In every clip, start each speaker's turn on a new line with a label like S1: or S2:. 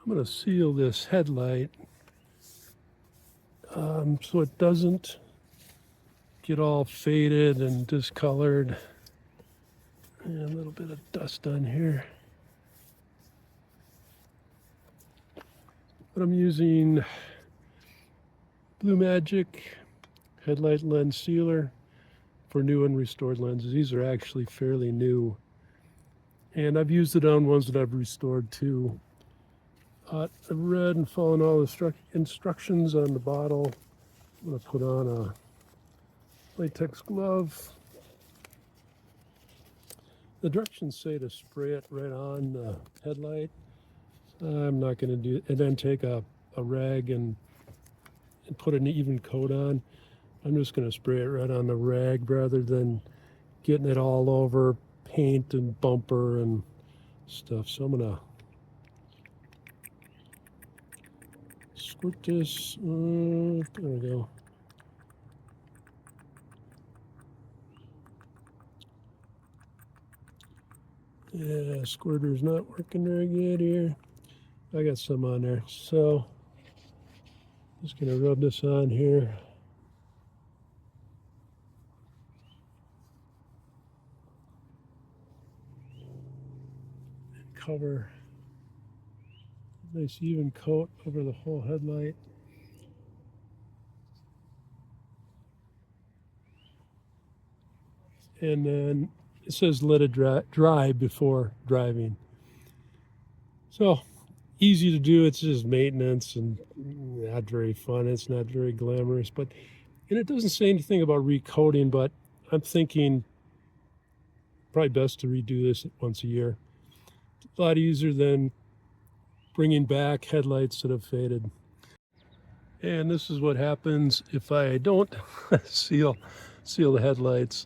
S1: I'm going to seal this headlight so it doesn't get all faded and discolored. And a little bit of dust on here. But I'm using Blue Magic headlight lens sealer for new and restored lenses. These are actually fairly new. And I've used it on ones that I've restored too. I've read and followed all the instructions on the bottle. I'm going to put on a latex glove. The directions say to spray it right on the headlight. I'm not going to do it. And then take a rag and put an even coat on. I'm just going to spray it right on the rag rather than getting it all over paint and bumper and stuff. So I'm going to squirt this. There we go. Yeah, squirter's not working very good here. I got some on there. So just going to rub this on here. And cover a nice even coat over the whole headlight. And then it says let it dry before driving. So easy to do. It's just maintenance and not very fun. It's not very glamorous, and it doesn't say anything about recoating, but I'm thinking probably best to redo this once a year. It's a lot easier than bringing back headlights that have faded. And this is what happens if I don't seal the headlights.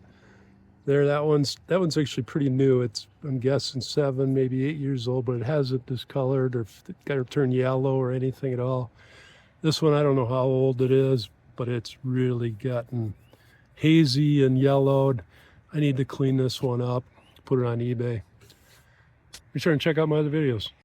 S1: There, that one's actually pretty new. It's, I'm guessing 7, maybe 8 years old, but it hasn't discolored or got to turn yellow or anything at all. This one, I don't know how old it is, but it's really gotten hazy and yellowed. I need to clean this one up, put it on eBay. Be sure and check out my other videos.